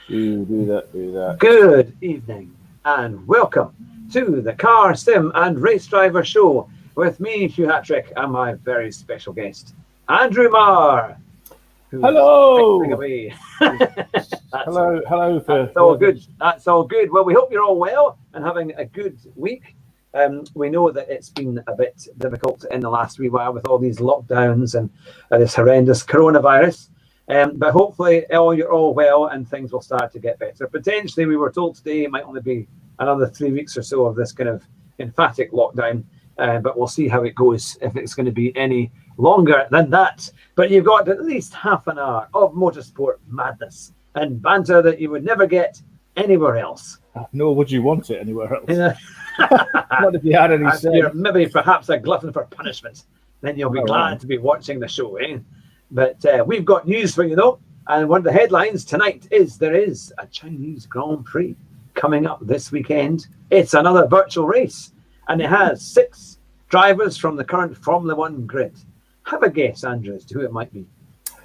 Do that. Good evening and welcome to the Car, Sim and Race Driver Show with me, Hugh Hatrick, and my very special guest, Andrew Marr. Hello. Hello. That's all good. That's all good. Well, we hope you're all well and having a good week. We know that it's been a bit difficult in the last wee while with all these lockdowns and this horrendous coronavirus. But hopefully you're all well and things will start to get better. Potentially, we were told today it might only be another 3 weeks or so of this kind of emphatic lockdown. But we'll see how it goes, if it's going to be any longer than that. But you've got at least half an hour of motorsport madness and banter that you would never get anywhere else. Nor would you want it anywhere else. Yeah. Not if you had any sense. You're maybe perhaps a glutton for punishment. Then you'll be glad to be watching the show, eh? But we've got news for you, though. And one of the headlines tonight is there is a Chinese Grand Prix coming up this weekend. It's another virtual race. And it has 6 drivers from the current Formula One grid. Have a guess, Andrew, as to who it might be.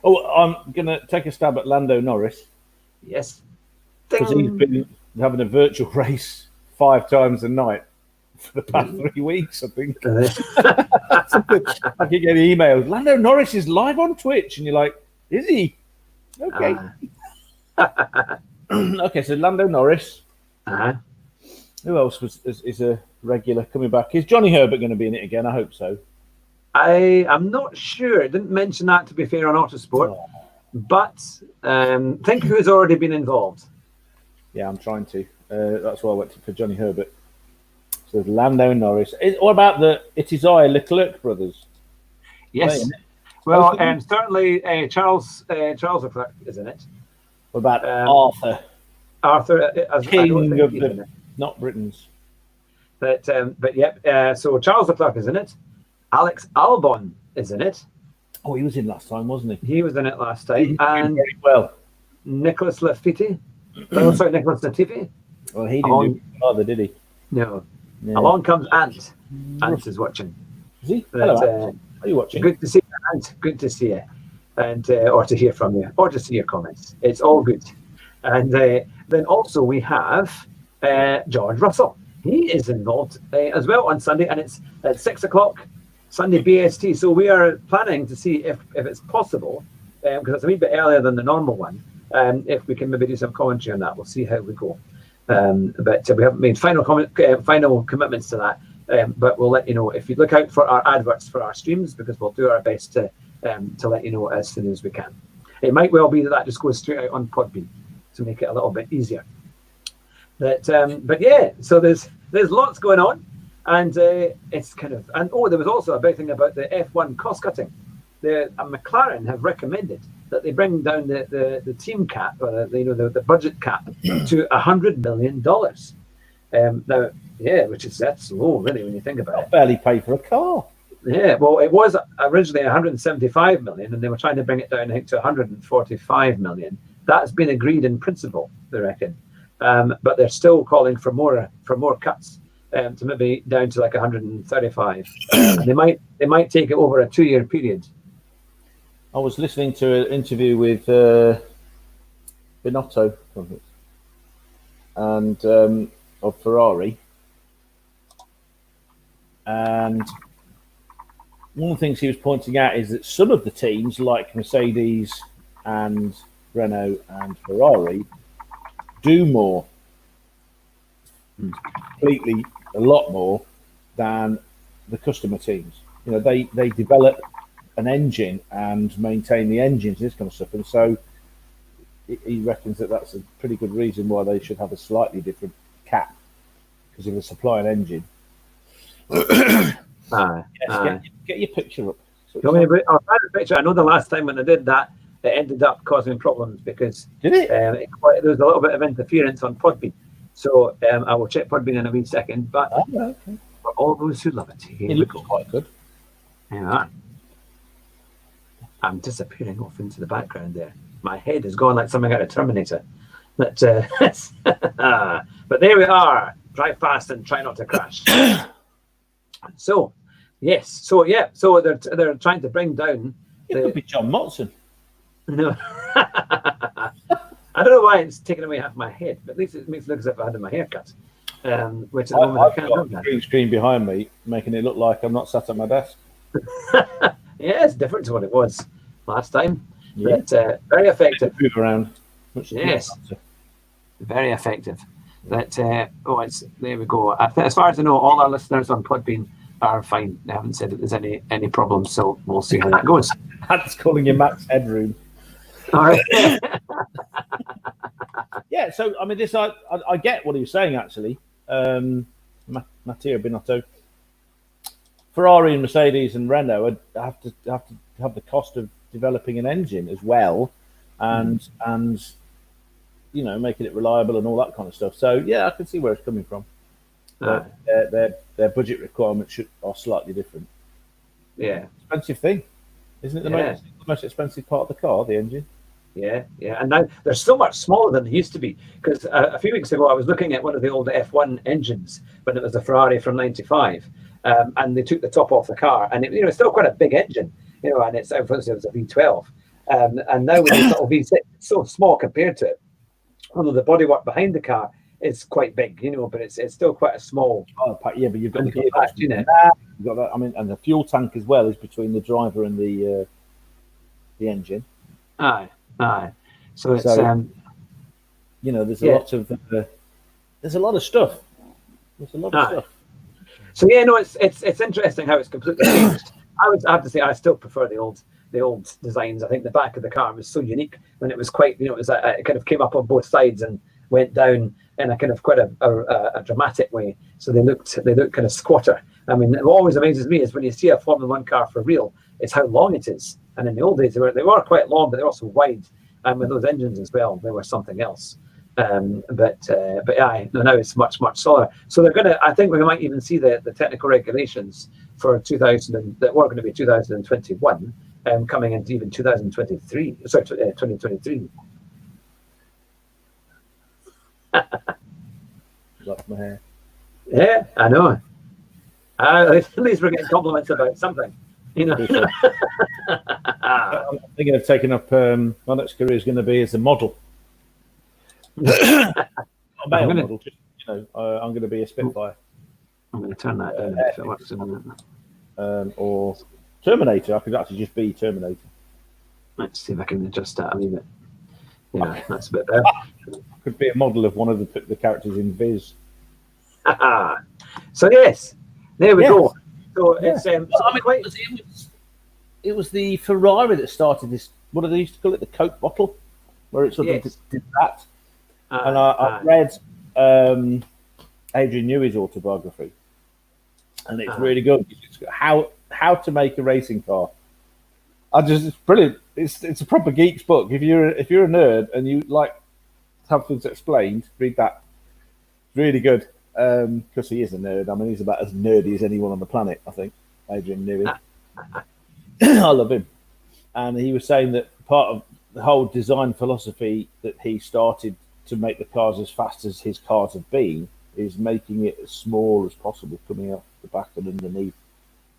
Oh, I'm going to take a stab at Lando Norris. Yes. Because he's been having a virtual race 5 times a night for the past 3 weeks, I think. I keep getting emails. Lando Norris is live on Twitch. And you're like, is he? Okay. Okay, so Lando Norris. Who else is a regular coming back? Is Johnny Herbert going to be in it again? I hope so. I'm not sure. I didn't mention that, to be fair, on Autosport. But think who's already been involved. Yeah, I'm trying to. That's why I went for Johnny Herbert. So there's Lando Norris. What about the It Is I Leclerc brothers? Yes. Well, certainly Charles Leclerc is in it. What about Arthur? Arthur, King of the, not Britain's. But yep. So Charles Leclerc is in it. Alex Albon is in it. Oh, he was in last time, wasn't he? He was in it last time. And very well. Nicholas Latifi. Nicholas Latifi. Well, he didn't do either, did he? No. Along comes Ant. Ant is watching. Is he? Hello, are you watching? Good to see you, Ant. Good to see you. And or to hear from you, or to see your comments. It's all good. And then also we have George Russell. He is involved as well on Sunday, and it's at 6 o'clock Sunday BST. So we are planning to see if it's possible, because it's a wee bit earlier than the normal one, if we can maybe do some commentary on that. We'll see how we go. But we haven't made final commitments to that. But we'll let you know if you look out for our adverts for our streams, because we'll do our best to let you know as soon as we can. It might well be that just goes straight out on Podbean to make it a little bit easier. But yeah, so there's lots going on, and it's kind of there was also a big thing about the F1 cost cutting. The McLaren have recommended that they bring down the team cap, or the budget cap, to $100 million. Now, yeah, that's low really when you think about it. Barely pay for a car. Yeah, well, it was originally 175 million, and they were trying to bring it down, I think, to 145 million. That's been agreed in principle, they reckon. But they're still calling for more cuts, to maybe down to like 135. And they might take it over a 2-year period. I was listening to an interview with Binotto and of Ferrari, and one of the things he was pointing out is that some of the teams, like Mercedes and Renault and Ferrari, do more, completely a lot more than the customer teams. They develop an engine and maintain the engines, this kind of stuff, and so he reckons that that's a pretty good reason why they should have a slightly different cap, because if they supply an engine. Get your picture up. I'll find a picture. I know the last time when I did that, it ended up causing problems because did it? There was a little bit of interference on Podbean. So I will check Podbean in a wee second. But for all those who love it, it looks quite good. Yeah. I'm disappearing off into the background there. My head is going like something out of Terminator. But there we are. Drive fast and try not to crash. So, yes. So they're trying to bring down. It could be John Motson. No. I don't know why it's taken away half my head, but at least it makes it look as if I had my hair cut. Which at the moment I I've can't got do a green screen behind me, making it look like I'm not sat at my desk. that. Yeah, it's different to what it was last time. Yeah. But very effective. Move around. Yes. Very effective. That there we go. As far as I know, all our listeners on Podbean are fine. They haven't said that there's any problems, so we'll see how that goes. That's calling you Matt's headroom. All right. Yeah, so I mean, I get what he was saying actually. Matteo Binotto, Ferrari and Mercedes and Renault have to have the cost of developing an engine as well, and making it reliable and all that kind of stuff. So yeah, I can see where it's coming from. But their budget requirements are slightly different. Yeah, expensive thing, isn't it? The most expensive part of the car, the engine. Yeah, and now they're so much smaller than they used to be. Because a few weeks ago, I was looking at one of the old F1 engines when it was a Ferrari from '95, and they took the top off the car, and it's still quite a big engine, and it was a V12, and now with this little V6, it's so small compared to it. Although the bodywork behind the car is quite big, but it's still quite a small. Oh, yeah, but you've got the gearbox, you've got that. I mean, and the fuel tank as well is between the driver and the engine. Aye. So it's there's a lot of stuff. There's a lot of stuff. So it's interesting how it's completely changed. I have to say I still prefer the old designs. I think the back of the car was so unique when it was quite it was it kind of came up on both sides and went down in a kind of quite a dramatic way. So they looked kind of squatter. I mean, what always amazes me is when you see a Formula One car for real, it's how long it is. And in the old days, they were quite long, but they're also wide. And with those engines as well, they were something else. But now it's much smaller. So they're going to. I think we might even see the technical regulations for 2000 that were going to be 2021, coming into even 2023. Sorry, 2023. Lost my hair. Yeah, I know. At least we're getting compliments about something. I'm thinking of taking up my next career is going to be as a model. I'm going to be a Spitfire. I'm going to turn that down if it works in a minute. Or Terminator. I could actually just be Terminator. Let's see if I can adjust that a little bit. Yeah, that's a bit better. Could be a model of one of the characters in Viz. So yes, there we go. So it's it was the Ferrari that started this. What do they used to call it? The Coke bottle, where it sort of did that. And I read Adrian Newey's autobiography, and it's really good. It's how to make a racing car. It's brilliant. It's a proper geek's book. If you're a nerd and you like to have things explained, read that. Really good. Because he is a nerd. I mean, he's about as nerdy as anyone on the planet, I think. Adrian Newey. I love him. And he was saying that part of the whole design philosophy that he started to make the cars as fast as his cars have been is making it as small as possible, coming out the back and underneath.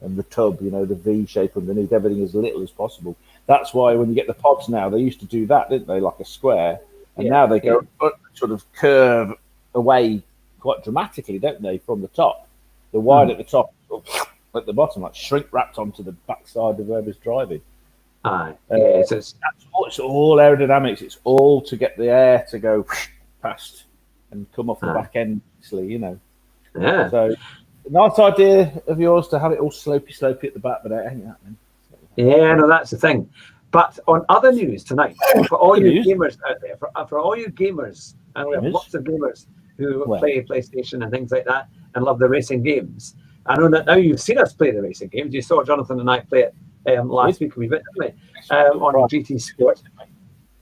And the tub, the V shape underneath, everything as little as possible. That's why when you get the pods now, they used to do that, didn't they? Like a square. And now they go sort of curve away quite dramatically, don't they, from the top? The wide at the top, at the bottom, like shrink wrapped onto the backside of whoever's driving. It's all aerodynamics. It's all to get the air to go past and come off the back end, easily, Yeah. So, nice idea of yours to have it all slopey at the back, but it ain't happening. Yeah, no, that's the thing. But on other news tonight, for all you gamers out there, for all you gamers, and we have lots of gamers who play PlayStation and things like that and love the racing games. I know that now you've seen us play the racing games. You saw Jonathan and I play it last week, didn't we? On GT Sport.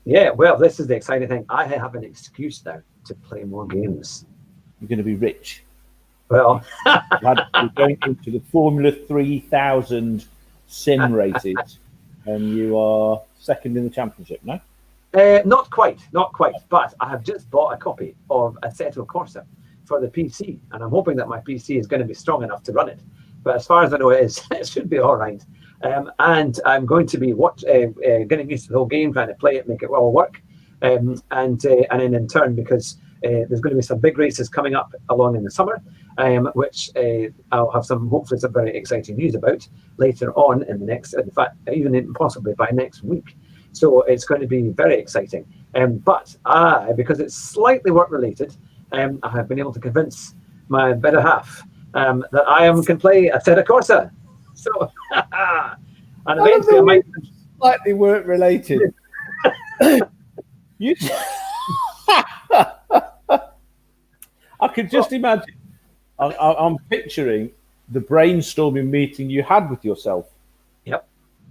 Yeah, well, this is the exciting thing. I have an excuse now to play more games. You're going to be rich. Well, you're going into the Formula 3000 sim races, and you are second in the championship, no? Not quite. But I have just bought a copy of Assetto Corsa for the PC, and I'm hoping that my PC is going to be strong enough to run it. But as far as I know, it should be all right. And I'm going to be getting used to the whole game, trying to play it, make it all work. and then in turn, because there's going to be some big races coming up along in the summer, which I'll have hopefully some very exciting news about later on in fact, even possibly by next week. So it's going to be very exciting. But because it's slightly work related, I have been able to convince my better half that I can play a Assetto Corsa. So, and eventually I might slightly work related. You, I could just imagine. I'm picturing the brainstorming meeting you had with yourself. Yep.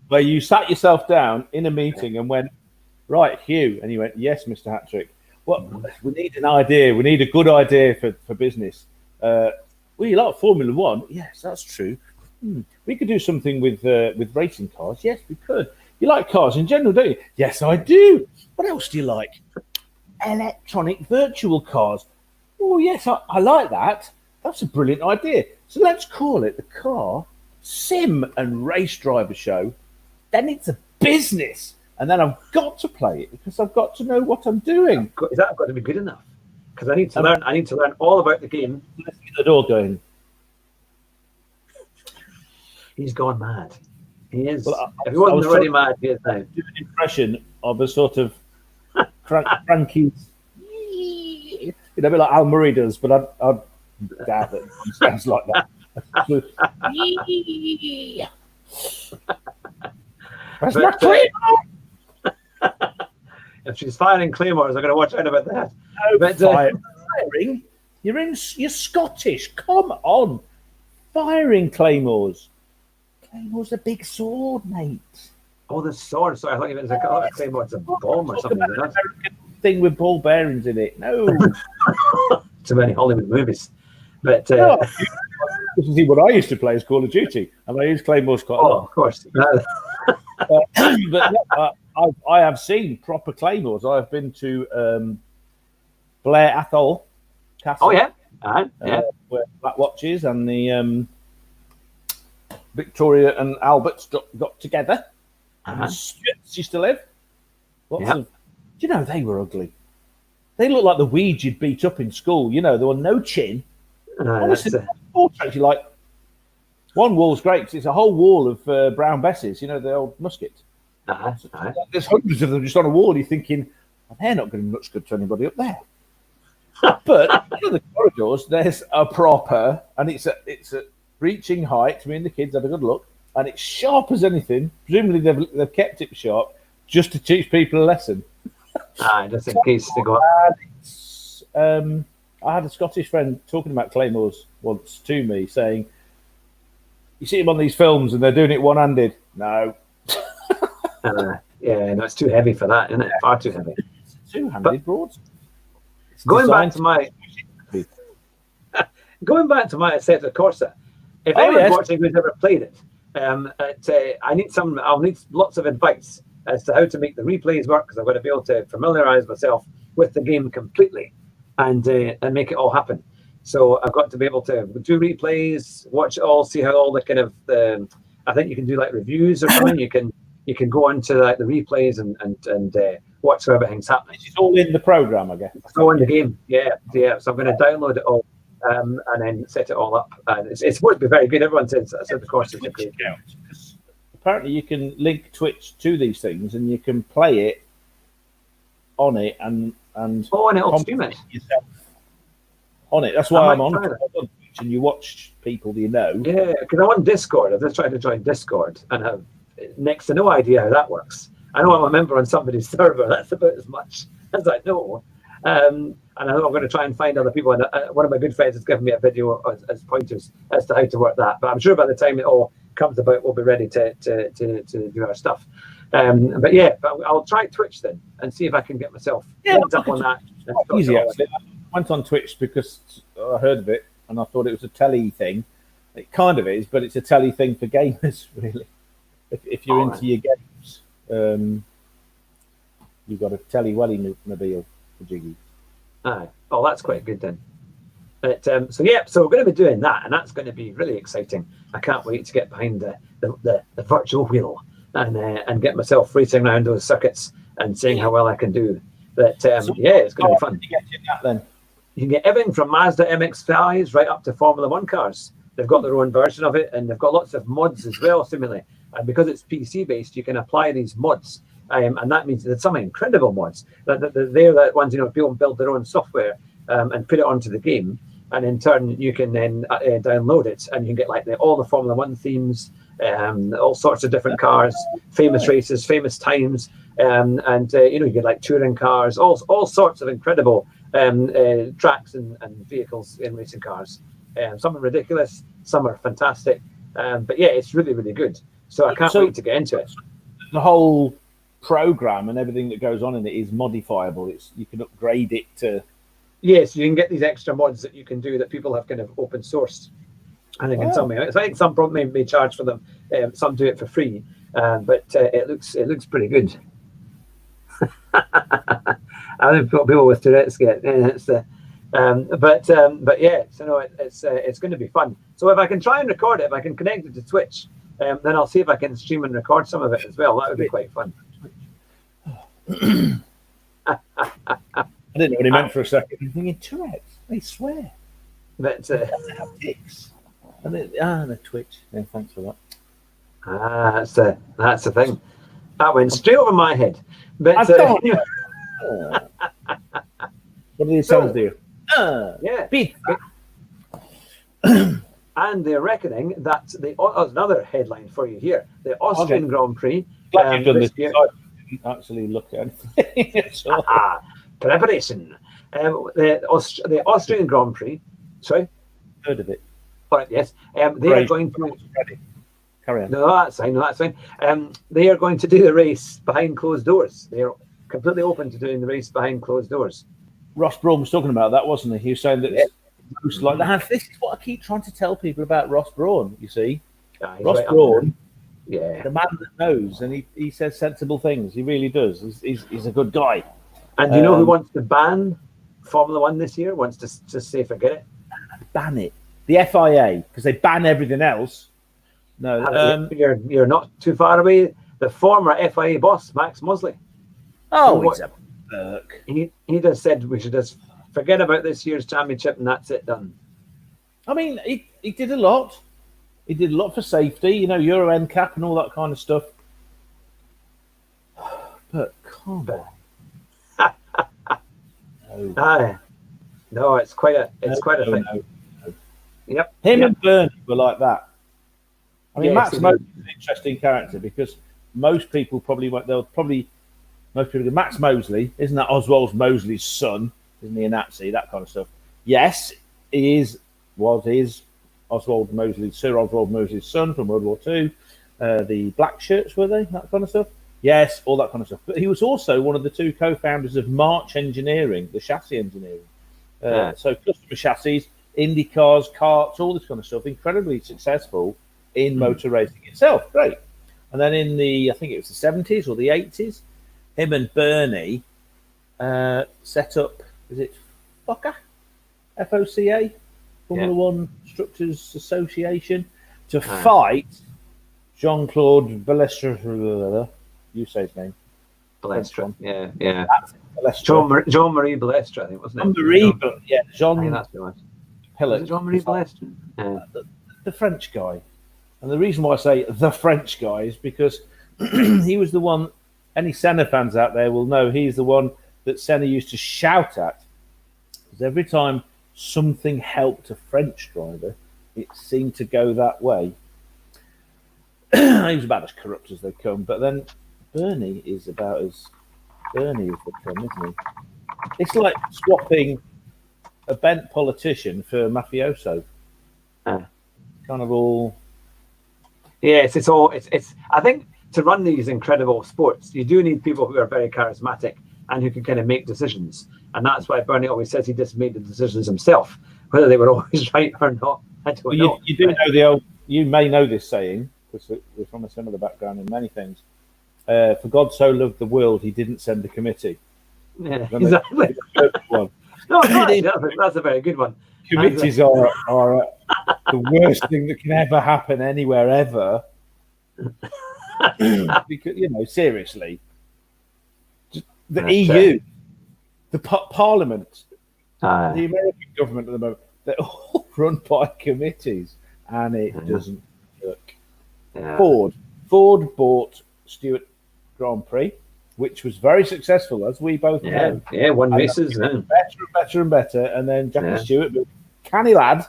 Where you sat yourself down in a meeting and went, right, Hugh, and you went, yes, Mr. Hatrick. Well, we need an idea. We need a good idea for business. Well, you like Formula One? Yes, that's true. We could do something with racing cars. Yes, we could. You like cars in general, don't you? Yes, I do. What else do you like? Electronic virtual cars. Oh, yes, I like that. That's a brilliant idea. So let's call it the Car Sim and Race Driver Show. Then it's a business. And then I've got to play it because I've got to know what I'm doing. Is that got to be good enough? Because I need to learn. I need to learn all about the game. Let's get the door going. He's gone mad. He is. Well, if he wasn't already mad, he is now. Do an impression of a sort of cranky, a bit like Al Murray does, but I'd doubt it sounds like that. Where's my claymore? If she's firing claymores, I'm going to watch out about that. No, but firing. You're Scottish. Come on, firing claymores. Claymore's a big sword, mate. Oh, the sword. Sorry, I thought you meant a claymore. It's a bomb or something. American thing with ball bearings in it. No. Too many Hollywood movies. But this is what I used to play as Call of Duty, and I use claymores quite a lot. Of course. But I have seen proper claymores. I've been to Blair Athol Castle. Oh yeah, yeah. Where Black Watches and the Victoria and Alberts got together. And the Stuarts used to live. Do you know they were ugly? They looked like the weeds you'd beat up in school. You know, there was no chin. Honestly, actually, like one wall's great because it's a whole wall of brown besses. You know, the old muskets. There's hundreds of them just on a wall. You're thinking, well, they're not going to be much good to anybody up there. But in the corridors, there's a proper, and it's a reaching height. Me and the kids had a good look, and it's sharp as anything. Presumably they've kept it sharp just to teach people a lesson. Just in case they go. I had a Scottish friend talking about claymores once to me, saying, "You see them on these films, and they're doing it one-handed." No. Yeah, no, it's too heavy for that, isn't it? Far too heavy. It's a two-handed broadsword. Going back to my Assetto Corsa, if anyone's watching who's ever played it, I'll need lots of advice as to how to make the replays work, because I've got to be able to familiarise myself with the game completely and make it all happen. So I've got to be able to do replays, watch it all, see how all the kind of I think you can do like reviews or something. You can go into like the replays and watch how everything's happening. It's all in the program, I guess. It's all in the game. Yeah. So I'm going to download it all and then set it all up. And it's supposed to be very good. Everyone says the course is great. Apparently, you can link Twitch to these things, and you can play it on it and it'll stream it yourself on it. That's why I'm on Twitch, and you watch people you know. Yeah, because I'm on Discord. I've just tried to join Discord and have next to no idea how that works. I know I'm a member on somebody's server. That's about as much as I know. And I know I'm going to try and find other people. And one of my good friends has given me a video as pointers as to how to work that. But I'm sure by the time it all comes about, we'll be ready to do our stuff. But I'll try Twitch then and see if I can get myself linked up on that. Easy, actually. I went on Twitch because I heard of it and I thought it was a telly thing. It kind of is, but it's a telly thing for gamers, really. If you're into your games, you've got a telly welly mobile for Jiggy. Oh, that's quite good then. But so we're going to be doing that, and that's going to be really exciting. I can't wait to get behind the virtual wheel and get myself racing around those circuits and seeing how well I can do. But it's going to be fun. You get that then. You can get everything from Mazda MX-5s right up to Formula One cars. They've got their own version of it, and they've got lots of mods as well, seemingly. And because it's PC-based, you can apply these mods. And that means there's some incredible mods. They're the ones, people build their own software and put it onto the game. And in turn, you can then download it, and you can get all the Formula One themes, all sorts of different cars, famous races, famous times, and you get touring cars, all sorts of incredible tracks and vehicles in racing cars. Some are ridiculous, some are fantastic, but yeah, it's really, really good. So I can't wait to get into it. The whole program and everything that goes on in it is modifiable. You can upgrade it to. Yes, you can get these extra mods that you can do that people have kind of open sourced. I think in some way, I think some probably may charge for them. Some do it for free, but it looks pretty good. I think people with Tourette's get it's but yeah, so no, it's going to be fun. So if I can try and record it, if I can connect it to Twitch, then I'll see if I can stream and record some of it as well. That would be quite fun. I didn't know what he meant for a second. I'm thinking Tourette's. They swear. But they have dicks. And the Twitch. Yeah, thanks for that. That's the thing. That went straight over my head. But what do these sounds do? Yeah. Beat. And they're reckoning that another headline for you here: the Austrian Grand Prix. Glad you've done this year. I didn't actually look at anything. Preparation. The Austrian Grand Prix. Sorry? Heard of it. All right, yes. They are going to. Carry on. No, that's fine. They are going to do the race behind closed doors. They are completely open to doing the race behind closed doors. Ross Brawn was talking about that, wasn't he? He was saying that most like that. This is what I keep trying to tell people about Ross Brawn, you see. Ross Brawn, the man that knows, and he says sensible things. He really does. He's a good guy. And you know who wants to ban Formula One this year? Wants to just say forget it? Ban it. The FIA, because they ban everything else. No, you're not too far away. The former FIA boss, Max Mosley. He's a berk. He just said we should just forget about this year's championship and that's it, done. I mean, he did a lot. He did a lot for safety, Euro NCAP and all that kind of stuff. But come on. No, it's quite a thing. No. Yep. Him and Bernie were like that. I mean, Yes, Max Mosley is an interesting character because most people probably won't. Most people go, Max Mosley, isn't that Oswald Mosley's son? Isn't he a Nazi? That kind of stuff. Yes, he is. Is Oswald Mosley's Sir Oswald Mosley's son from World War II. The black shirts, were they? That kind of stuff. Yes, all that kind of stuff. But he was also one of the two co-founders of March Engineering, the chassis engineering. So customer chassis, Indy cars, karts, all this kind of stuff. Incredibly successful in motor racing itself. Great. And then in I think it was the 70s or the 80s, him and Bernie set up, is it FOCA? FOCA? Formula One Constructors Association to fight Jean-Claude Balestre. You say his name. Balestre. Yeah. Balestre. Jean-Marie Balestre, I think, wasn't it? Jean. I think that's the one. Pilot. Jean-Marie Balestre. Yeah. The French guy. And the reason why I say the French guy is because he was the one, any Senna fans out there will know he's the one that Senna used to shout at. Because every time something helped a French driver, it seemed to go that way. He was about as corrupt as they come. But then Bernie is about as Bernie as they come, isn't he? It's like swapping a bent politician for a mafioso. Kind of all... Yes, it's. I think to run these incredible sports, you do need people who are very charismatic and who can kind of make decisions. And that's why Bernie always says he just made the decisions himself, whether they were always right or not. I don't know. You do know the old. You may know this saying because we're from a similar background in many things. For God so loved the world, he didn't send a committee. Yeah, exactly. No, that's a very good one. Committees are the worst thing that can ever happen anywhere ever. Because seriously, the EU the Parliament, Aye. the American government at the moment, they're all run by committees, and it doesn't work. Yeah. Ford bought Stewart Grand Prix, which was very successful, as we both know. Yeah, won And races. better and better and better. And then Jackie Stewart, canny lad.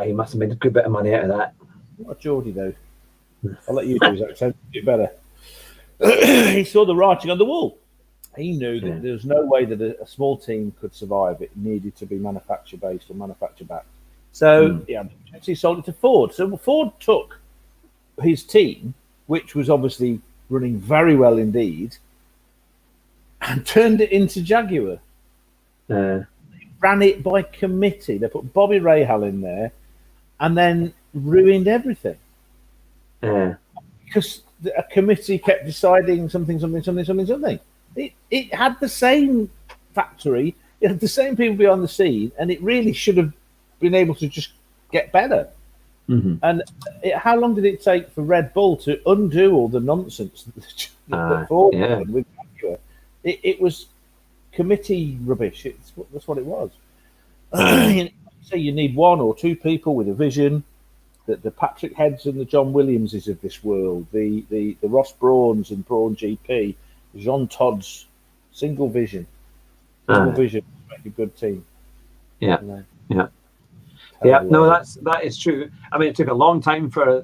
He must have made a good bit of money out of that. What a Geordie, though. I'll let you do his accent. Do it better. He saw the writing on the wall. He knew that there was no way that a small team could survive. It needed to be manufacturer based or manufacturer backed. So he sold it to Ford. So Ford took his team, which was obviously running very well indeed, and turned it into Jaguar. They ran it by committee. They put Bobby Rahal in there, and then ruined everything. Because a committee kept deciding something. It had the same factory, it had the same people behind the scene, and it really should have been able to just get better. And how long did it take for Red Bull to undo all the nonsense that Ford did with Jaguar? It was committee rubbish. That's what it was. So you need one or two people with a vision. The Patrick Heads and the John Williamses of this world, the Ross Brauns and Braun GP, Jean Todd's single vision to make a good team. No, that is true. I mean, it took a long time for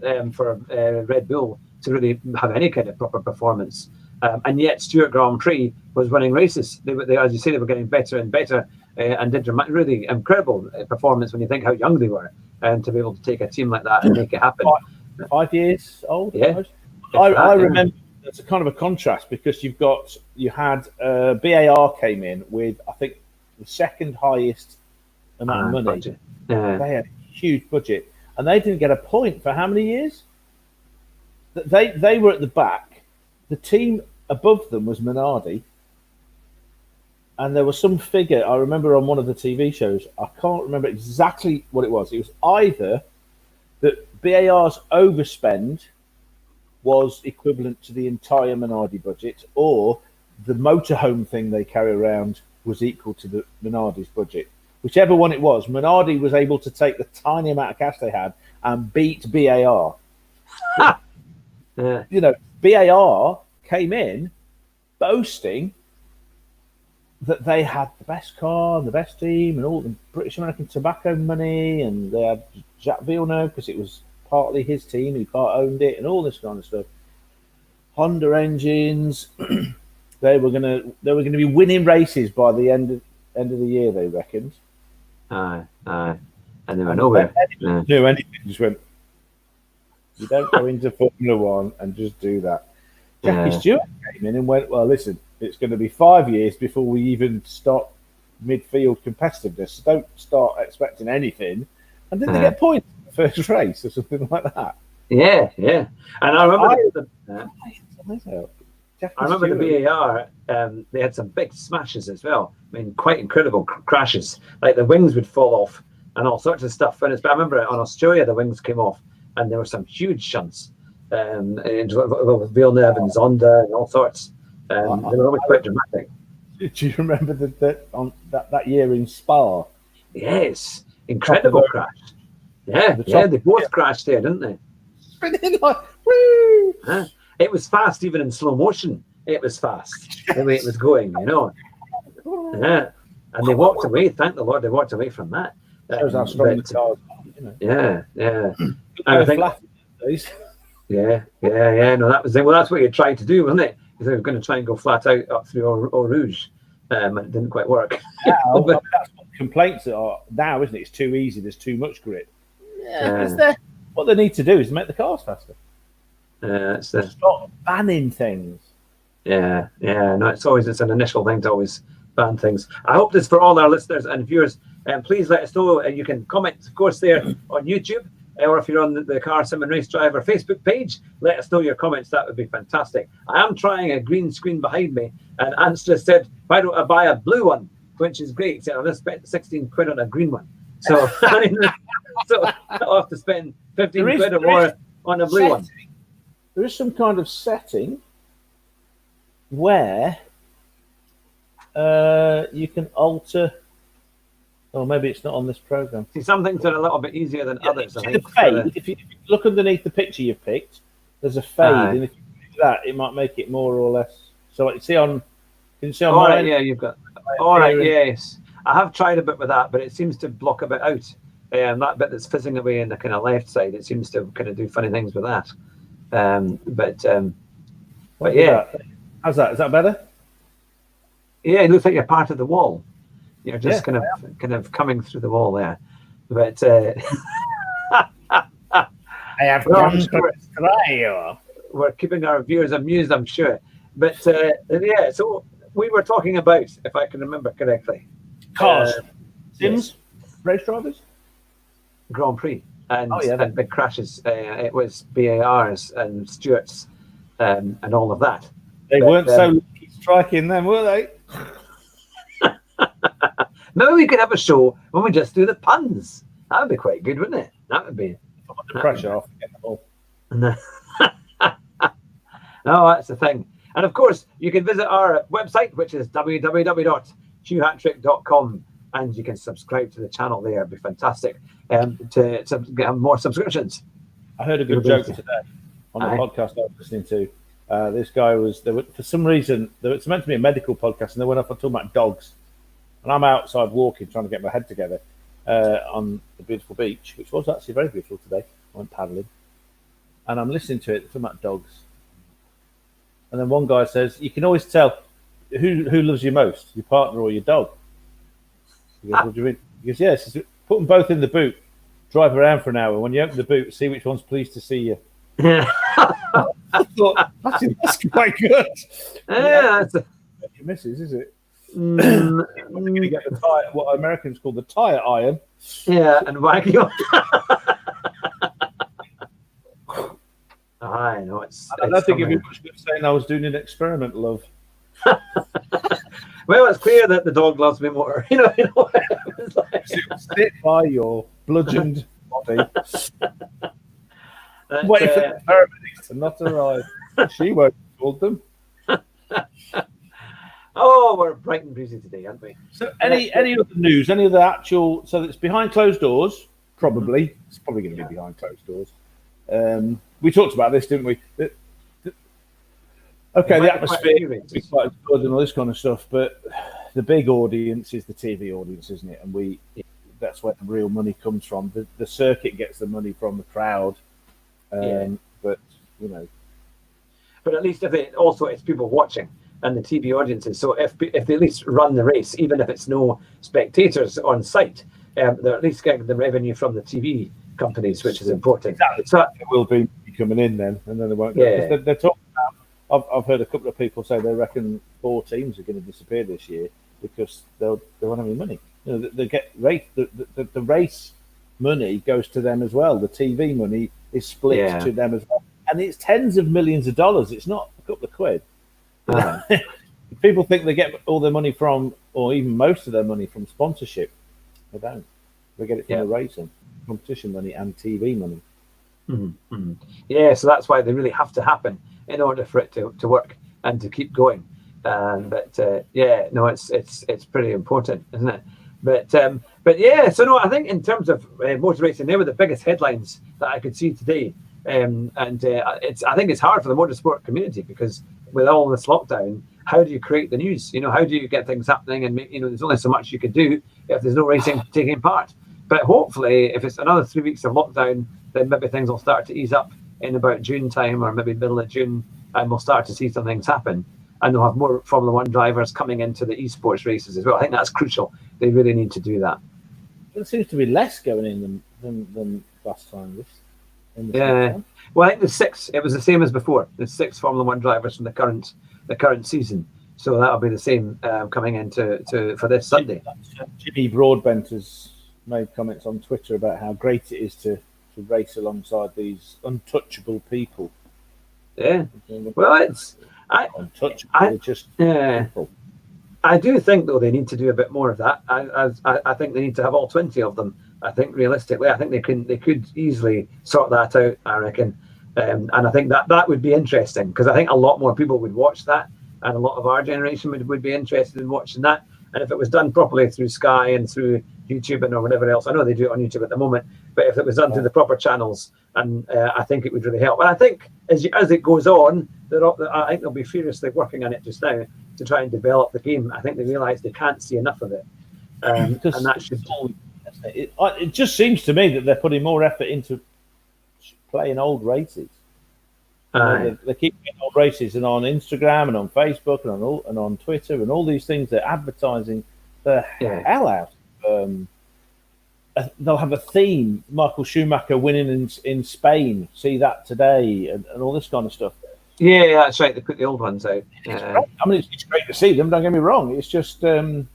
Red Bull to really have any kind of proper performance, and yet Stewart Grand Prix was winning races. They, as you say, they were getting better and better, and did really incredible performance when you think how young they were, and to be able to take a team like that and make it happen. 5 years old. Yeah, I remember. It's a kind of a contrast because you had BAR came in with, I think, the second highest amount of money. Budget. They had a huge budget, and they didn't get a point for how many years? They were at the back. The team above them was Minardi, and there was some figure I remember on one of the TV shows. I can't remember exactly what it was. It was either that BAR's overspend was equivalent to the entire Minardi budget, or the motorhome thing they carry around was equal to the Minardi's budget. Whichever one it was, Minardi was able to take the tiny amount of cash they had and beat BAR. BAR came in boasting that they had the best car and the best team and all the British American tobacco money, and they had Jacques Villeneuve because it was partly his team, he part owned it, and all this kind of stuff. Honda engines, they were gonna be winning races by the end of the year, they reckoned. And they were nowhere. Do anything, just went. You don't go into Formula One and just do that. Jackie Stewart came in and went, well, listen, it's going to be 5 years before we even start midfield competitiveness. So don't start expecting anything. And didn't they get points in the first race or something like that? Yeah. And I remember the BAR, they had some big smashes as well. I mean, quite incredible crashes. Like the wings would fall off and all sorts of stuff. And I remember on Australia, the wings came off and there were some huge shunts. With Villeneuve and Zonda and all sorts. They were always quite dramatic. Do you remember that year in Spa? Yes, incredible crash. Yeah, they both crashed there, didn't they? Woo! It was fast, even in slow motion. It was fast the way it was going, Yeah, and they walked away. Thank the Lord, they walked away from that. Shows how strong the cars are, Yeah. And I think, no, that was it. Well, that's what you tried to do, wasn't it? Because they were going to try and go flat out up through Eau Rouge, and it didn't quite work. Yeah, that's what complaints are now, isn't it? It's too easy. There's too much grit. What they need to do is make the cars faster. Stop banning things. No, it's an initial thing to always ban things. I hope this for all our listeners and viewers. And please let us know. You can comment, of course, there on YouTube. Or if you're on the Car Sim and Race Driver Facebook page, let us know your comments. That would be fantastic. I am trying a green screen behind me, and Ants just said, why don't I buy a blue one? Which is great. So I've just spent 16 quid on a green one. So, I'll have to spend 15 quid or more on a blue one. There is some kind of setting where You can alter. Oh, maybe it's not on this program. See, some things are a little bit easier than others. I think. The fade. If you look underneath the picture you've picked, there's a fade, and if you do that, it might make it more or less. So, like, can you see on all mine? Right, yeah, you've got. All right, yes. I have tried a bit with that, but it seems to block a bit out. That bit that's fizzing away in the kind of left side, it seems to kind of do funny things with that. But yeah. How's that? Is that better? Yeah, it looks like you're part of the wall. You're just kind of coming through the wall there. But I have come to try. We're keeping our viewers amused, I'm sure. But yeah, so we were talking about, if I can remember correctly, cars, Sims, race drivers, Grand Prix, and big crashes. It was BARs and Stewarts and all of that. They weren't so lucky striking them, were they? Maybe we could have a show when we just do the puns. That would be quite good, wouldn't it? That would be. Put the pressure off. Get them all. No, that's the thing. And of course, you can visit our website, which is www.hughhatrick.com, and you can subscribe to the channel there. It'd be fantastic to get more subscriptions. I heard a good joke today on the podcast I was listening to. This guy for some reason, it's meant to be a medical podcast, and they went off and talking about dogs. And I'm outside walking, trying to get my head together on the beautiful beach, which was actually very beautiful today. I went paddling. And I'm listening to it, talking about dogs. And then one guy says, you can always tell who loves you most, your partner or your dog. He goes, what do you mean? He goes, yes, put them both in the boot, drive around for an hour. When you open the boot, see which one's pleased to see you. I thought, that's quite good. Yeah, that's your missus, is it? You're going to get the tire, what Americans call the tire iron. Yeah, and whack you. I know I don't think it'd be much good saying I was doing an experiment, love. Well, it's clear that the dog loves me more. You know it's like... Sit by your bludgeoned body. Wait for the paramedics to not arrive. She won't have called them. Oh, we're bright and breezy today, aren't we? So, any other news? Any of the actual? So it's behind closed doors. Probably it's probably going to be behind closed doors. We talked about this, didn't we? The atmosphere is quite good and all this kind of stuff, but the big audience is the TV audience, isn't it? And that's where the real money comes from. The circuit gets the money from the crowd, but But at least it's people watching and the TV audiences. So if they at least run the race, even if it's no spectators on site, they're at least getting the revenue from the TV companies, which is important. Exactly. So it will be coming in then, and then they won't. Yeah. They're talking about. I've heard a couple of people say they reckon 4 teams are going to disappear this year because they won't have any money. They get race. The race money goes to them as well. The TV money is split to them as well, and it's tens of millions of dollars. It's not a couple of quid. People think they get all their money from, or even most of their money from sponsorship. They don't. They get it from the racing, competition money, and TV money. Mm-hmm. Mm-hmm. Yeah, so that's why they really have to happen in order for it to work and to keep going. It's pretty important, isn't it? But yeah, so no, I think in terms of motor racing, they were the biggest headlines that I could see today. I think it's hard for the motorsport community because with all this lockdown, how do you create the news? How do you get things happening? And there's only so much you can do if there's no racing taking part. But hopefully, if it's another 3 weeks of lockdown, then maybe things will start to ease up in about June time or maybe middle of June, and we'll start to see some things happen. And they'll have more Formula One drivers coming into the esports races as well. I think that's crucial. They really need to do that. There seems to be less going in than last time. Well, I think there's 6. It was the same as before. There's 6 Formula One drivers from the current season. So that'll be the same coming into for this Sunday. Jimmy Broadbent has made comments on Twitter about how great it is to race alongside these untouchable people. Yeah. Well, people. I do think though they need to do a bit more of that. I think they need to have all 20 of them. I think realistically, I think they could easily sort that out. I reckon, and I think that would be interesting because I think a lot more people would watch that and a lot of our generation would be interested in watching that. And if it was done properly through Sky and through YouTube and or whatever else, I know they do it on YouTube at the moment, but if it was done through the proper channels, and I think it would really help. And I think as it goes on, I think they'll be furiously working on it just now to try and develop the game. I think they realise they can't see enough of it, and that should. It just seems to me that they're putting more effort into playing old races. They keep getting old races, and on Instagram and on Facebook and on Twitter and all these things, they're advertising the hell out. They'll have a theme: Michael Schumacher winning in Spain. See that today, and all this kind of stuff. Yeah, that's right. They put the old ones out. I mean, it's great to see them. Don't get me wrong. It's just it's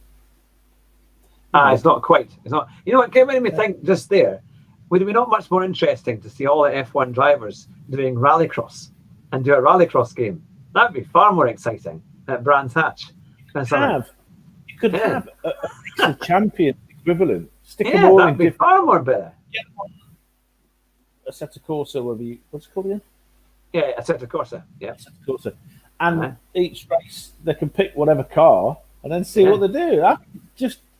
not quite. It's not. You know what? It made me think just there. Would it be not much more interesting to see all the F1 drivers doing rallycross and do a rallycross game? That would be far more exciting at Brands Hatch. You could have a champion equivalent. Stick them all that'd be far more better. A set of Corsa, what's it called again? Yeah, a set of Corsa. Yeah, a set of Corsa. And each race, they can pick whatever car and then see what they do.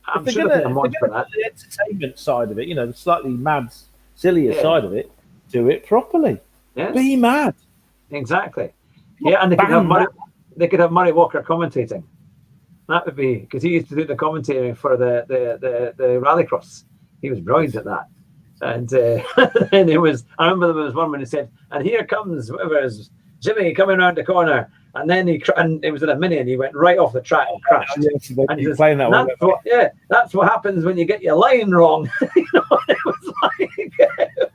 I'm sure they're going to the entertainment side of it, the slightly mad, sillier side of it, do it properly. Yes. Be mad. Exactly. Yeah, and they could have Murray Walker commentating. That would be because he used to do the commentary for the rallycross. He was brilliant at that. And then I remember there was one when he said, "And here comes whoever is Jimmy coming around the corner." And then and it was in a Mini, and he went right off the track and crashed. And he says, playing that one. That's what happens when you get your line wrong. It was like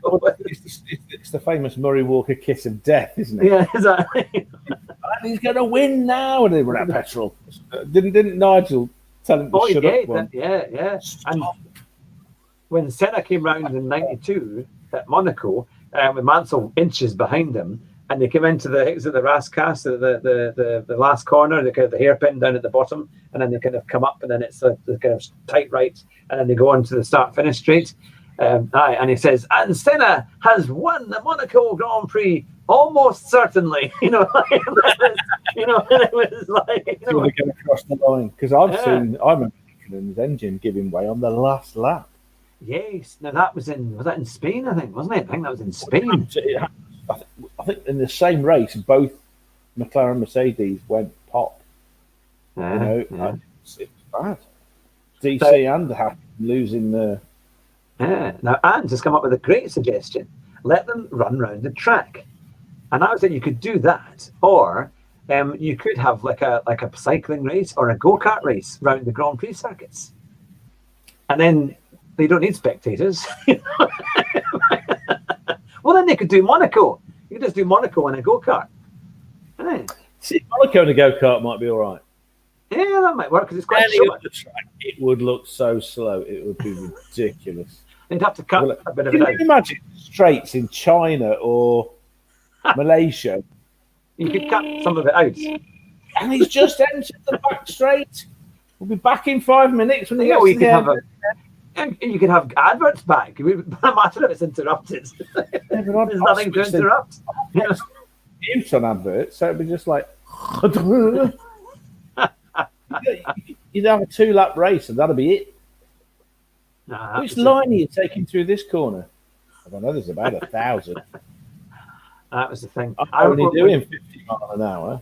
it's the famous Murray Walker kiss of death, isn't it? Yeah, exactly. And he's going to win now, and they run out of petrol. Didn't Nigel tell him to shut up? Yeah. And when Senna came round in '92 at Monaco, with Mansell inches behind him. And they came into the Rascas, the last corner, the kind of the hairpin down at the bottom, and then they kind of come up, and then it's the kind of tight right, and then they go on to the start-finish straight. And he says, and Senna has won the Monaco Grand Prix almost certainly. And it was like, we're going to cross the line because I remember his engine giving way on the last lap. Yes, now was that in Spain? I think, wasn't it? I think that was in Spain. I think in the same race, both McLaren and Mercedes went pop. It's bad. DC and Hack losing the. Now, Anne has come up with a great suggestion. Let them run round the track, and I was saying you could do that, or you could have like a cycling race or a go-kart race round the Grand Prix circuits, and then they don't need spectators. Well, then they could do Monaco. You could just do Monaco in a go-kart. See, Monaco in a go-kart might be all right. Yeah, that might work because it's quite short. It would look so slow. It would be ridiculous. They'd have to cut a bit of it out. Can you imagine straights in China or Malaysia? You could cut some of it out. And he's just entered the back straight. We'll be back in 5 minutes when he gets there. And you could have adverts back. It wouldn't matter if it's interrupted. There's nothing to interrupt. Mute on adverts, so it'd be just like you'd have a 2-lap race, and that'll be it. Which line are you taking through this corner? I don't know. There's about 1,000. That was the thing. I'm only doing 50 miles an hour.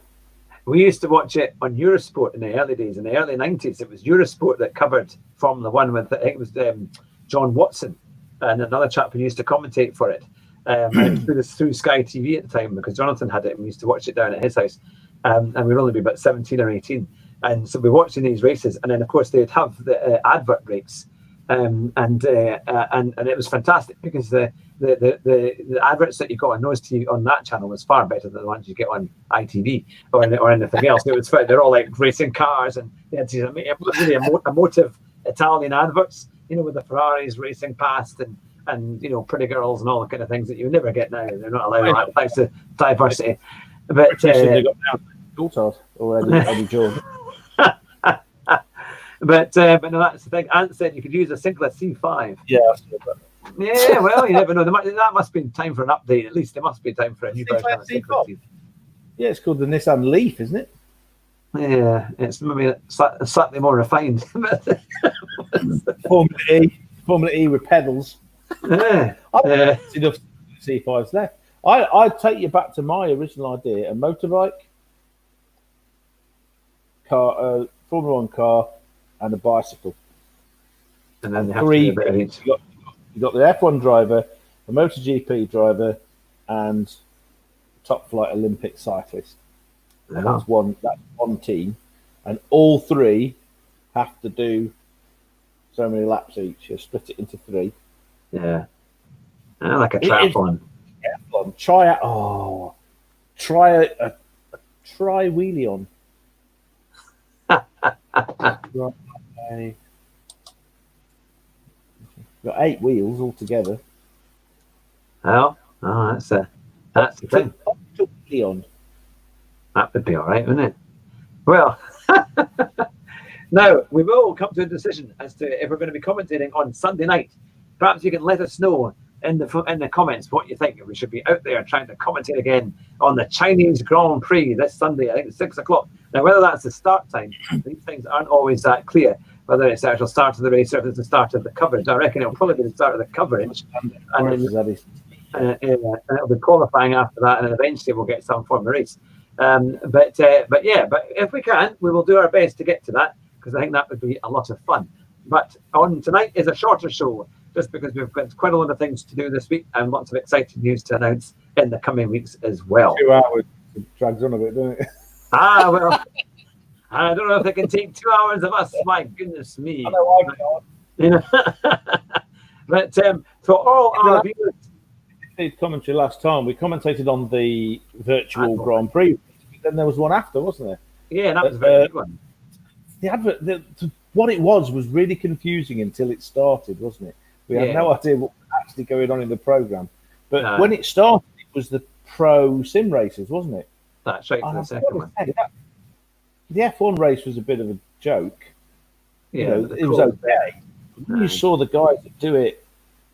We used to watch it on Eurosport in the early days. In the early 90s, it was Eurosport that covered Formula One with, I think it was John Watson and another chap who used to commentate for it through Sky TV at the time, because Jonathan had it and we used to watch it down at his house. And we'd only be about 17 or 18. And so we were watching these races. And then, of course, they'd have the advert breaks. And it was fantastic because the adverts that you got on Nose TV on that channel was far better than the ones you get on ITV or anything else. It was they're all like racing cars, and they had these really emotive Italian adverts, with the Ferraris racing past and pretty girls and all the kind of things that you never get now. They're not allowed that types of diversity. But they got now Coulthard or Eddie Jordan. But no, that's the thing. Ant said you could use a Sinclair C5. Yeah. Yeah, well, you never know. That must be time for an update. At least there must be time for a new version of C5. Yeah, it's called the Nissan Leaf, isn't it? Yeah, it's maybe slightly more refined. Formula E with pedals. Yeah, I've enough C5s left. I'd take you back to my original idea: a motorbike, car, Formula One car, and a bicycle. and then And you have to do three. a bit of each. You got the F1 driver, the MotoGP driver, and top flight Olympic cyclist. And Yeah. that's one team, and all three have to do so many laps each. You split it into three. Yeah, like a triathlon. Try a try wheelie on. Right. Got 8 wheels altogether. Well, that's the thing. Wheelie on. That would be all right, wouldn't it? Well, now we will come to a decision as to if we're going to be commentating on Sunday night. Perhaps you can let us know in the comments what you think. We should be out there trying to commentate again on the Chinese Grand Prix this Sunday. I think it's 6 o'clock. Now, whether that's the start time, these things aren't always that clear. Whether it's the actual start of the race or if it's the start of the coverage. I reckon it'll probably be the start of the coverage. And it'll be qualifying after that, and eventually we'll get some form of race. But if we can, we will do our best to get to that, because I think that would be a lot of fun. But on tonight is a shorter show, just because we've got quite a lot of things to do this week and lots of exciting news to announce in the coming weeks as well. 2 hours drags on a bit, doesn't it? Well, I don't know if they can take 2 hours of us. My goodness me. I know I can't. But for all our viewers, commentary last time, we commentated on the virtual Grand Prix. Then there was one after, wasn't there? Yeah, that was a very good one. The advert, what it was really confusing until it started, wasn't it? We had no idea what was actually going on in the program. But when it started, it was the pro sim races, wasn't it? That's right, the second one. The F1 race was a bit of a joke. Yeah, it was okay. When you saw the guys that do it,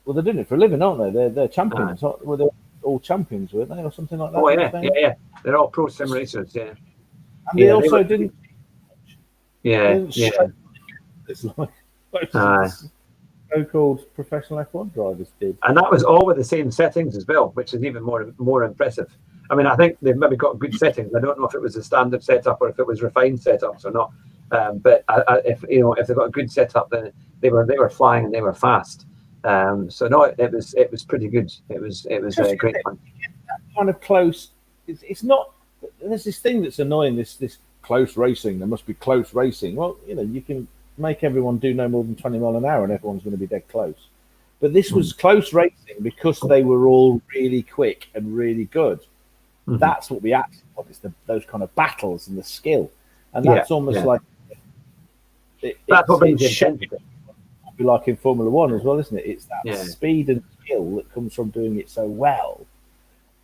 well, they're doing it for a living, aren't they? They're champions. Well, they're all champions, weren't they, or something like that? Oh, yeah. They're all pro sim racers, yeah. And they also didn't. Yeah. It's like so-called professional F1 drivers did. And that was all with the same settings as well, which is even more impressive. I mean, I think they've maybe got good settings. I don't know if it was a standard setup or if it was refined setups or not. But if they've got a good setup, then they were flying and they were fast. So no, it was pretty good. It was great fun. Kind of close. It's not. There's this thing that's annoying. This close racing. There must be close racing. Well, you can make everyone do no more than 20 miles an hour, and everyone's going to be dead close. But this was close racing because they were all really quick and really good. Mm-hmm. That's what we actually want. It's those kind of battles and the skill, and that's almost like that's what brings it be like in Formula One as well, isn't it? It's that speed and skill that comes from doing it so well,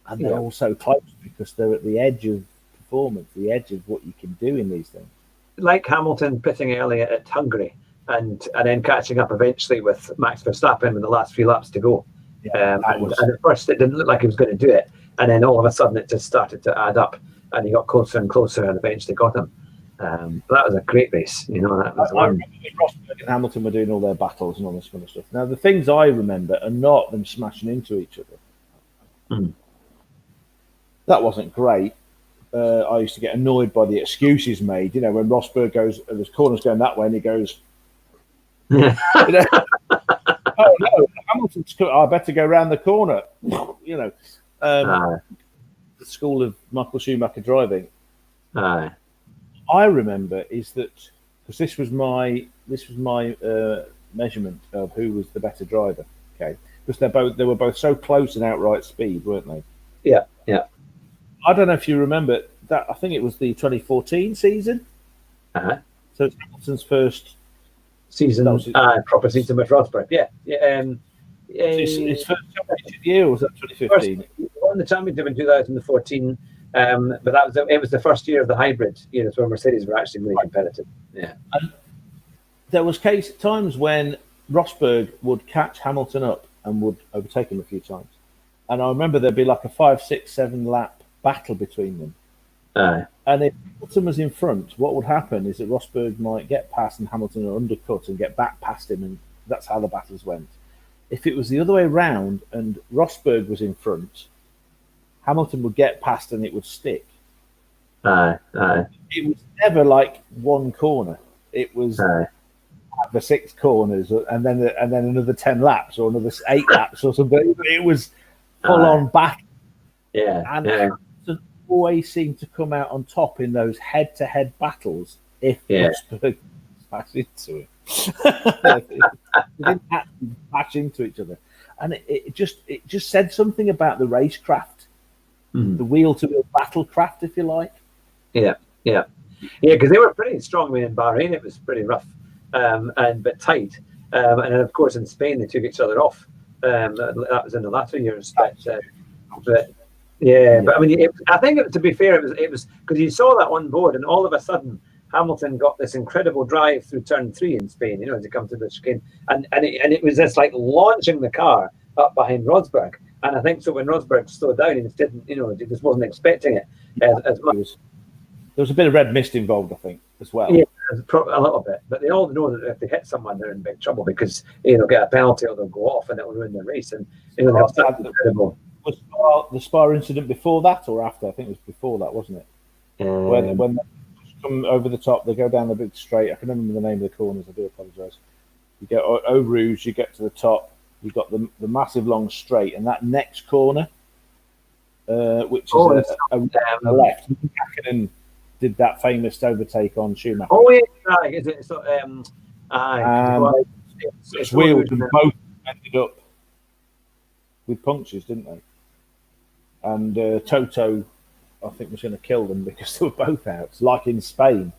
and they're all so close because they're at the edge of performance, the edge of what you can do in these things. Like Hamilton pitting early at Hungary, and then catching up eventually with Max Verstappen with the last few laps to go. And at first it didn't look like he was going to do it, and then all of a sudden it just started to add up, and he got closer and closer, and eventually got him. That was a great race, that was I remember when Rosberg and Hamilton were doing all their battles and all this kind of stuff. Now, the things I remember are not them smashing into each other. That wasn't great. I used to get annoyed by the excuses made. When Rosberg goes, there's corners going that way, and he goes, "Oh no, Hamilton's! I better go round the corner." The school of Michael Schumacher driving. I remember is that because this was my measurement of who was the better driver. Okay, because they were both so close in outright speed, weren't they? Yeah. I don't know if you remember that. I think it was the 2014 season. So it's Hamilton's first season, proper season with Rosberg. His first championship year, or was that 2015? He won the championship in 2014. But it was the first year of the hybrid, where Mercedes were actually really competitive. Yeah. And there was times when Rosberg would catch Hamilton up and would overtake him a few times. And I remember there'd be like a 5, 6, 7 lap battle between them. And if Hamilton was in front, what would happen is that Rosberg might get past and Hamilton would undercut and get back past him, and that's how the battles went. If it was the other way round and Rosberg was in front, Hamilton would get past and it would stick. Aye. It was never like one corner. It was the 6 corners and then another 10 laps or another 8 laps or something. It was full on back. Yeah. And Hamilton always seemed to come out on top in those head-to-head battles if Rosberg smashed into it. They didn't actually bash into each other. And it just said something about the racecraft, the wheel-to-wheel battlecraft, if you like. Yeah, because they were pretty strong. I mean, in Bahrain, it was pretty rough but tight. And then, of course, in Spain, they took each other off. That was in the latter years. But I mean, I think to be fair, it was because you saw that on board, and all of a sudden, Hamilton got this incredible drive through turn 3 in Spain. To come to the chicane, and it was just like launching the car up behind Rosberg. And I think so when Rosberg slowed down, he just didn't, he just wasn't expecting it as much. There was a bit of red mist involved, I think, as well. Yeah, a little bit. But they all know that if they hit someone, they're in big trouble because get a penalty or they'll go off and it'll ruin the race. And incredible. Was the Spa incident before that or after? I think it was before that, wasn't it? When they come over the top, they go down the big straight. I can remember the name of the corners. I do apologise. You get Eau Rouge, you get to the top. You've got the massive long straight, and that next corner, which is on the left. Hakkinen did that famous overtake on Schumacher. Oh yeah, right. Is it? So, it's wheels and both ended up with punctures, didn't they? And Toto, I think, was going to kill them because they were both out, like in Spain.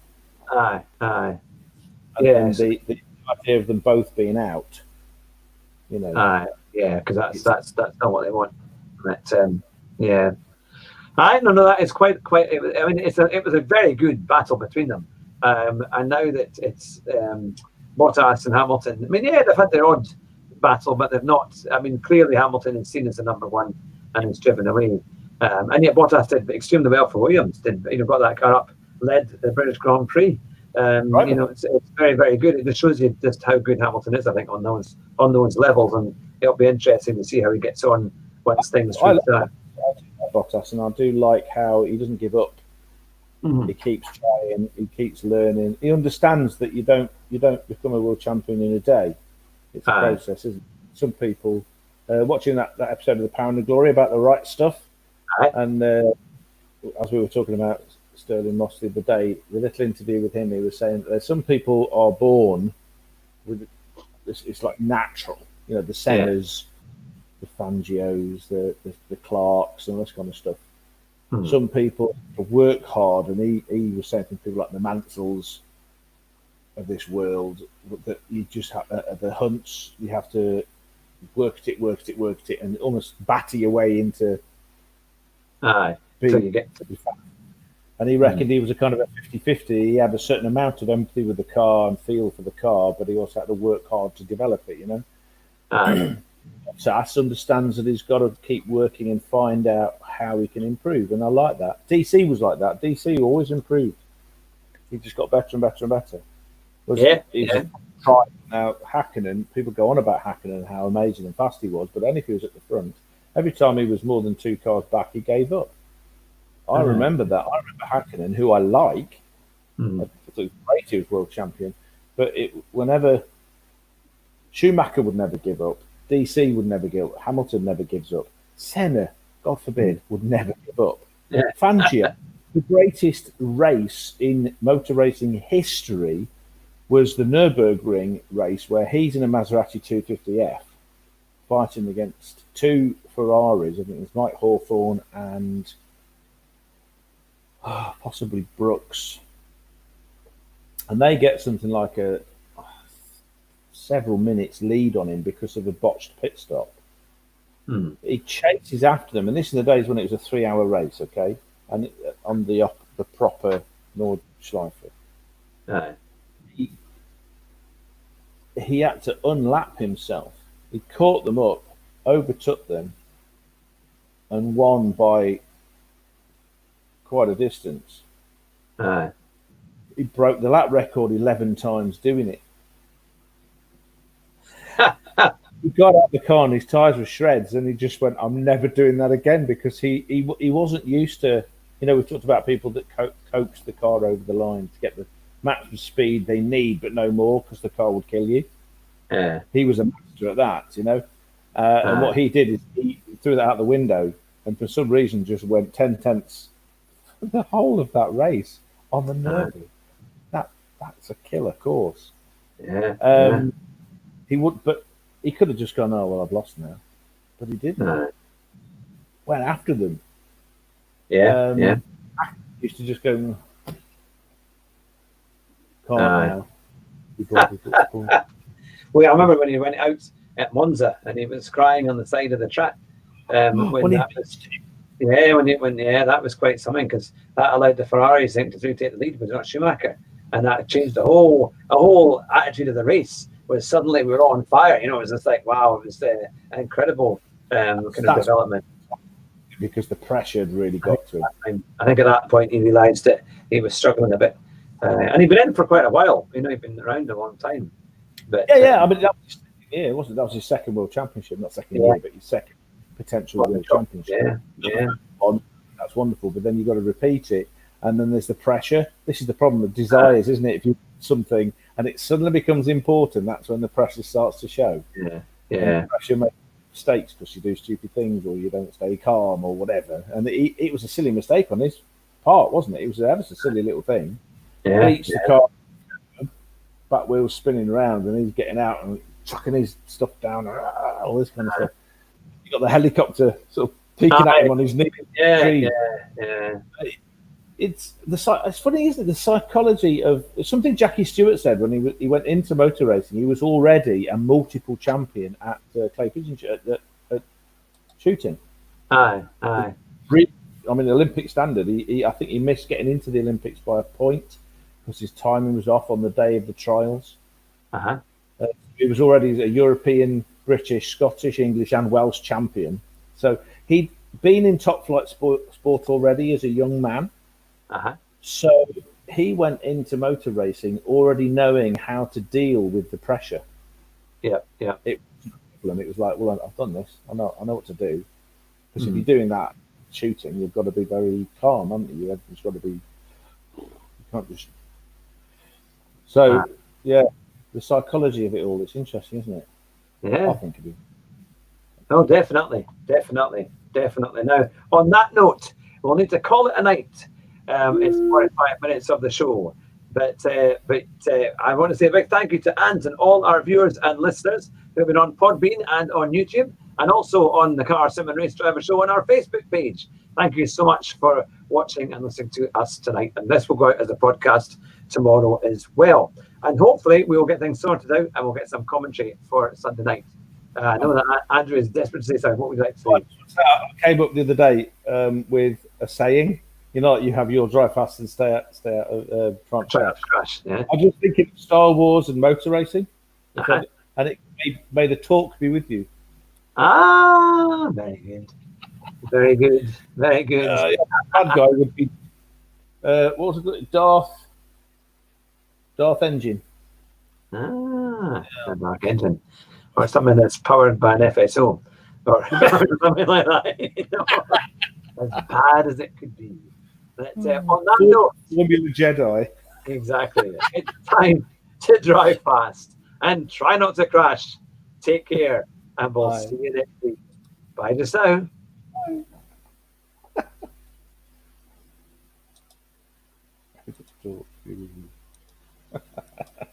Aye. And the idea of them both being out, because that's not what they want. But I don't know. That is quite. I mean, it was a very good battle between them. And now that it's Bottas and Hamilton, I mean, they've had their odd battle, but they've not. I mean, clearly Hamilton is seen as the number one and is driven away. And yet Bottas did extremely well for Williams. Got that car up, led the British Grand Prix. Right. It's very, very good. It just shows you just how good Hamilton is, I think, on those levels, and it'll be interesting to see how he gets on once things. I like Bottas, and I do like how he doesn't give up. Mm-hmm. He keeps trying. He keeps learning. He understands that you don't become a world champion in a day. It's a process, isn't it? Some people watching that episode of The Power and the Glory about the right stuff, and as we were talking about Sterling Moss the other day, the little interview with him, he was saying that some people are born with it's like natural, the Sennas, the Fangios, the Clarks, and this kind of stuff. Hmm. Some people work hard, and he was saying to people like the Mansells of this world that you just have the Hunts, you have to work at it, and almost batter your way into. So you get to be fat. And he reckoned he was a kind of a 50-50. He had a certain amount of empathy with the car and feel for the car, but he also had to work hard to develop it, So Ass understands that he's got to keep working and find out how he can improve. And I like that. DC was like that. DC always improved. He just got better and better and better. Now, Hakkinen, people go on about Hakkinen and how amazing and fast he was, but only if he was at the front. Every time he was more than 2 cars back, he gave up. I remember that. I remember Hakkinen, who I like. I thought great he was world champion. But whenever Schumacher would never give up, DC would never give up, Hamilton never gives up, Senna, God forbid, would never give up. Fangio, the greatest race in motor racing history was the Nürburgring race where he's in a Maserati 250F fighting against 2 Ferraris. I think it was Mike Hawthorne and possibly Brooks, and they get something like a several minutes lead on him because of a botched pit stop. He chases after them, and this is the days when it was a 3-hour race, okay, and on the proper Nordschleife. He had to unlap himself. He caught them up, overtook them, and won by quite a distance. He broke the lap record 11 times doing it. He got out of the car and his tyres were shreds, and he just went, "I'm never doing that again," because he wasn't used to. We've talked about people that coax the car over the line to get the maximum speed they need, but no more, because the car would kill you. He was a master at that, and what he did is he threw that out the window, and for some reason just went 10 tenths the whole of that race on the Derby. That's a killer course. He would, but he could have just gone, "Oh well, I've lost now," but he didn't. Went after them. He used to just go, "Can't now." Well, I remember when he went out at Monza and he was crying on the side of the track. That was quite something, because that allowed the Ferraris to take the lead, but not Schumacher, and that changed the whole attitude of the race. Was suddenly we were all on fire. It was just like, wow, it was an incredible kind of development. Because the pressure had really got to him. I think at that point he realised that he was struggling a bit, and he'd been in for quite a while. He'd been around a long time. But I mean, that was his second World Championship, not second year, but his second potential World Championship. That's wonderful. But then you've got to repeat it, and then there's the pressure. This is the problem with desires, isn't it? If you do something and it suddenly becomes important, that's when the pressure starts to show. The pressure makes mistakes because you do stupid things, or you don't stay calm, or whatever. And it was a silly mistake on his part, wasn't it? It was ever so silly little thing. Beats the car, back wheels spinning around, and he's getting out and chucking his stuff down, all this kind of stuff. You got the helicopter sort of peeking at him on his knee. It's funny, isn't it? The psychology of something Jackie Stewart said when he went into motor racing. He was already a multiple champion at clay pigeon at shooting. I mean, Olympic standard. I think he missed getting into the Olympics by a point because his timing was off on the day of the trials. He was already a European, British, Scottish, English, and Welsh champion. So he'd been in top flight sport already as a young man. So he went into motor racing already knowing how to deal with the pressure. It was like, well, I've done this. I know what to do. Because if you're doing that shooting, you've got to be very calm, haven't you? You've got to be. You can't just. So the psychology of it all. It's interesting, isn't it? I think it is. Oh, definitely. Now, on that note, we'll need to call it a night. It's 45 minutes of the show, but I want to say a big thank you to Ant and all our viewers and listeners who have been on Podbean and on YouTube, and also on the Car Sim and Race Driver Show on our Facebook page. Thank you so much for watching and listening to us tonight, and this will go out as a podcast tomorrow as well. And hopefully we will get things sorted out and we'll get some commentary for Sunday night. I know that Andrew is desperate to say something. What would you like to say? I came up the other day with a saying. You have your drive fast and stay out of crash. Yeah. I was thinking of Star Wars and motor racing, and it may the talk be with you. Very good. Bad guy would be what was it? Darth Engine. Dark Engine, or something that's powered by an FSO, or something like that. As bad as it could be. But on that note, we'll be the Jedi. Exactly. It's time to drive fast and try not to crash. Take care, and we'll see you next week. Bye just now. Bye.